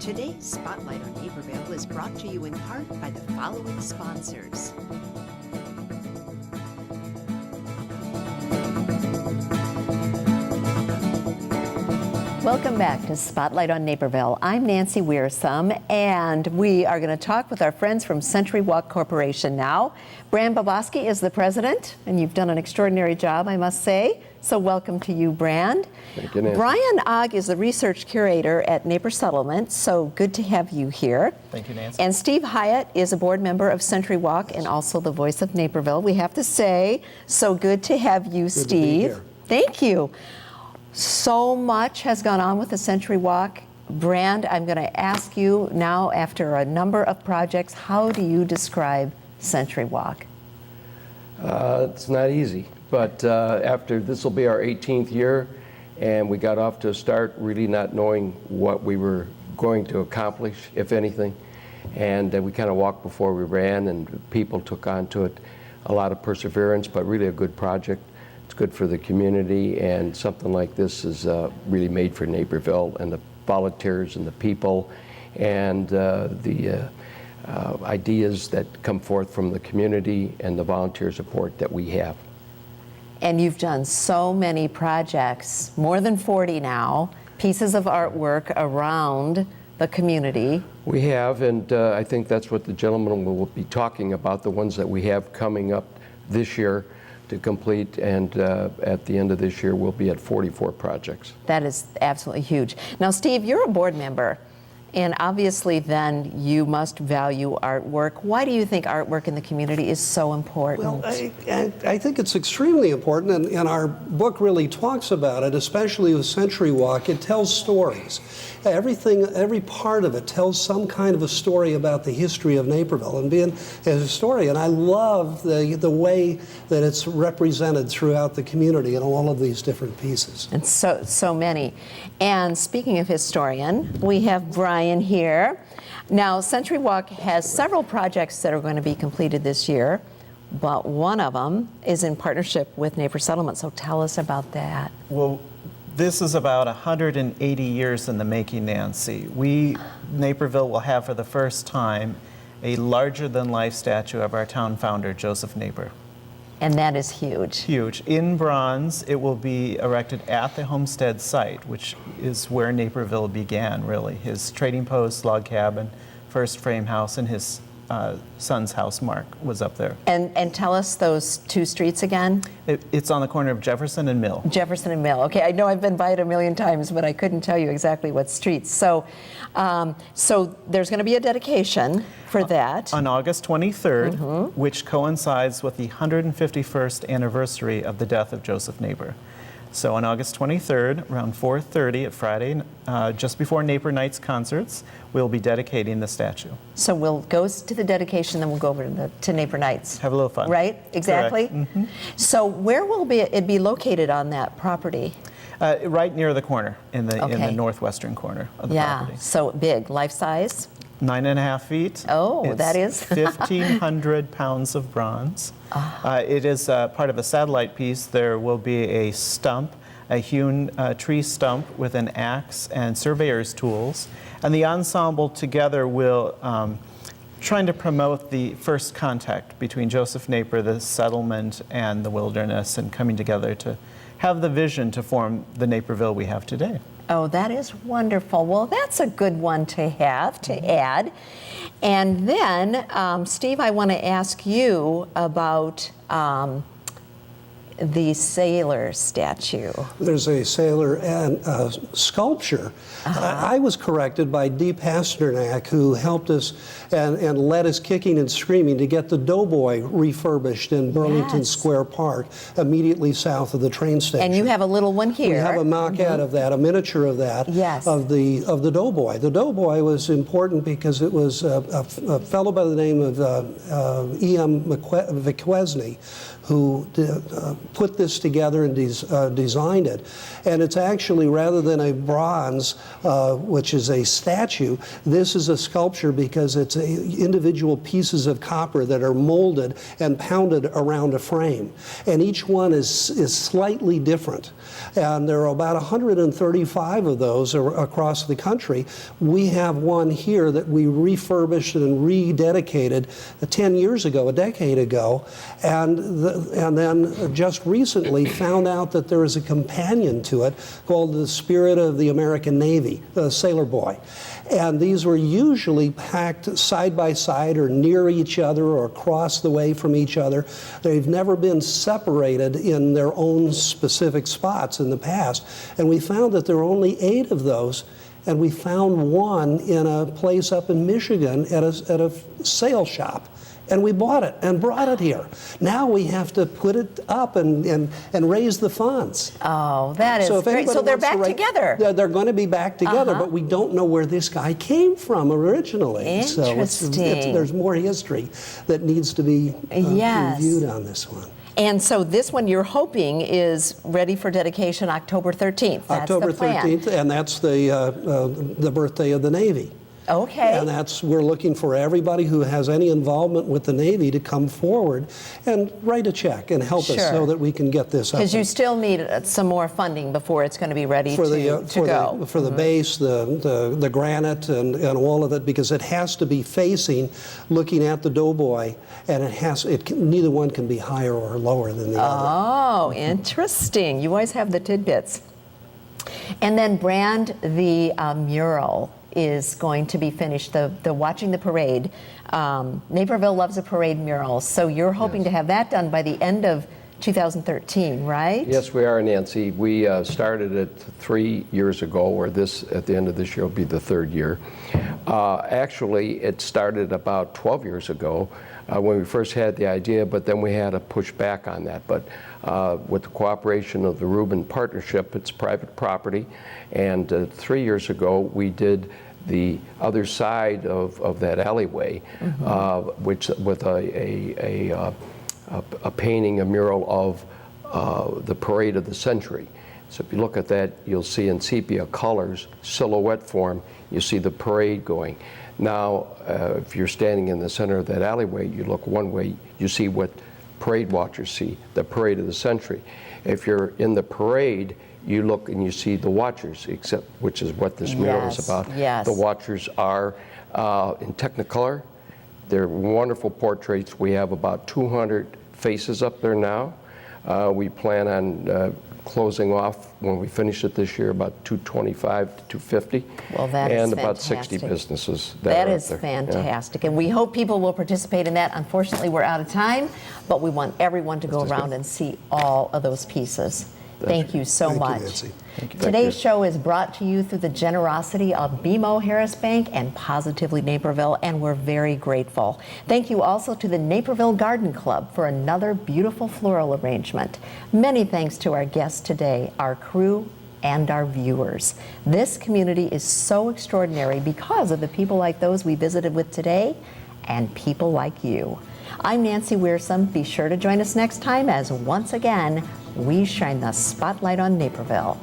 Today's Spotlight on Naperville is brought to you in part by the following sponsors. Welcome back to Spotlight on Naperville. I'm Nancy Wearsome, and we are going to talk with our friends from Century Walk Corporation now. Bran Bobosky is the president, and you've done an extraordinary job, I must say. So welcome to you, Bran. Thank you, Nancy. Brian Ogg is the research curator at Naper Settlement, so good to have you here. Thank you, Nancy. And Steve Hyatt is a board member of Century Walk and also the voice of Naperville, we have to say. So good to have you, Steve. Good to be here. Thank you. So much has gone on with the Century Walk. Brand, I'm going to ask you now, after a number of projects, how do you describe Century Walk? It's not easy, but after this will be our 18th year, and we got off to a start really not knowing what we were going to accomplish, if anything. And we kind of walked before we ran, and people took on to it. A lot of perseverance, but really a good project. It's good for the community, and something like this is really made for Naperville and the volunteers and the people and the ideas that come forth from the community and the volunteer support that we have. And you've done so many projects, more than 40 now, pieces of artwork around the community. We have, and I think that's what the gentleman will be talking about, the ones that we have coming up this year to complete, and at the end of this year we'll be at 44 projects. That is absolutely huge. Now, Steve, you're a board member, and obviously then you must value artwork. Why do you think artwork in the community is so important? Well, I think it's extremely important, and our book really talks about it, especially with Century Walk. It tells stories. Every part of it tells some kind of a story about the history of Naperville. And being a historian, I love the way that it's represented throughout the community in all of these different pieces. And so many. And speaking of historian, we have Brian here. Now, Century Walk has several projects that are going to be completed this year, but one of them is in partnership with Naper Settlement. So tell us about that. Well, this is about 180 years in the making, Nancy. Naperville will have for the first time a larger-than-life statue of our town founder, Joseph Naper. And that is huge. Huge. In bronze, it will be erected at the homestead site, which is where Naperville began, really. His trading post, log cabin, first frame house, and his son's house, Mark, was up there. And tell us those two streets again. It's on the corner of Jefferson and Mill. Jefferson and Mill. Okay, I know I've been by it a million times, but I couldn't tell you exactly what streets. So, so there's going to be a dedication for that. On August 23rd, which coincides with the 151st anniversary of the death of Joseph Naper. So on August 23rd, around 4:30 at Friday, just before Naper Nights concerts, we'll be dedicating the statue. So we'll go to the dedication, then we'll go over to Naper Nights. Have a little fun. Right? Exactly? So where will it be located on that property? Right near the corner, in the northwestern corner of the property. Yeah, so big, life size? 9.5 feet. Oh, that is? 1,500 pounds of bronze. It is part of a satellite piece. There will be a stump, a hewn tree stump with an axe and surveyor's tools. And the ensemble together will trying to promote the first contact between Joseph Naper, the settlement, and the wilderness, and coming together to have the vision to form the Naperville we have today. Oh, that is wonderful. Well, that's a good one to have, to add. And then, Steve, I want to ask you about the sailor statue. There's a sailor and sculpture. I was corrected by Dee Pasternak, who helped us and led us kicking and screaming to get the Doughboy refurbished in Burlington Square Park, immediately south of the train station. And you have a little one here. We have a maquette of that, a miniature of that, of the Doughboy. The Doughboy was important because it was a fellow by the name of E.M. McQuesney, who put this together and designed it. And it's actually, rather than a bronze, which is a statue, this is a sculpture because it's individual pieces of copper that are molded and pounded around a frame. And each one is slightly different. And there are about 135 of those across the country. We have one here that we refurbished and rededicated 10 years ago, a decade ago, and then just recently found out that there is a companion to it called the Spirit of the American Navy, the Sailor Boy. And these were usually packed side by side or near each other or across the way from each other. They've never been separated in their own specific spots in the past. And we found that there were only 8 of those, and we found one in a place up in Michigan at a sail shop. And we bought it and brought it here. Now we have to put it up and raise the funds. Oh, that is great. So they're back together. They're going to be back together, but we don't know where this guy came from originally. Interesting. So there's more history that needs to be reviewed on this one. And so this one you're hoping is ready for dedication October 13th. That's October the plan. 13th, and that's the birthday of the Navy. Okay. And we're looking for everybody who has any involvement with the Navy to come forward and write a check and help us so that we can get this up. Because you still need some more funding before it's going to be ready to go. For the base, the granite, and all of it, because it has to be facing, looking at the doughboy, and neither one can be higher or lower than the other. Oh, interesting. You always have the tidbits. And then Brand, the mural is going to be finished, the Watching the Parade. Naperville loves a parade mural, so you're hoping to have that done by the end of 2013, right? Yes, we are, Nancy. We started it 3 years ago, or at the end of this year will be the 3rd year. Actually, it started about 12 years ago when we first had the idea, but then we had to push back on that. But with the cooperation of the Rubin Partnership, it's private property, and 3 years ago we did the other side of that alleyway, which with a painting, a mural of the Parade of the Century. So if you look at that, you'll see in sepia colors, silhouette form, you see the parade going. Now, if you're standing in the center of that alleyway, you look one way, you see what parade watchers see, the Parade of the Century. If you're in the parade, you look and you see the watchers, which is what this mural is about. Yes. The watchers are in Technicolor. They're wonderful portraits. We have about 200 faces up there now. We plan on closing off, when we finish it this year, about 225 to 250. Well, that is and fantastic. About 60 businesses That are is up there. fantastic. And we hope people will participate in that. Unfortunately, we're out of time, but we want everyone to go around and see all of those pieces. Thank you so much. Nancy. Thank you. Today's show is brought to you through the generosity of BMO Harris Bank and Positively Naperville, and we're very grateful. Thank you also to the Naperville Garden Club for another beautiful floral arrangement. Many thanks to our guests today, our crew, and our viewers. This community is so extraordinary because of the people like those we visited with today and people like you. I'm Nancy Wearsome. Be sure to join us next time as once again we shine the spotlight on Naperville.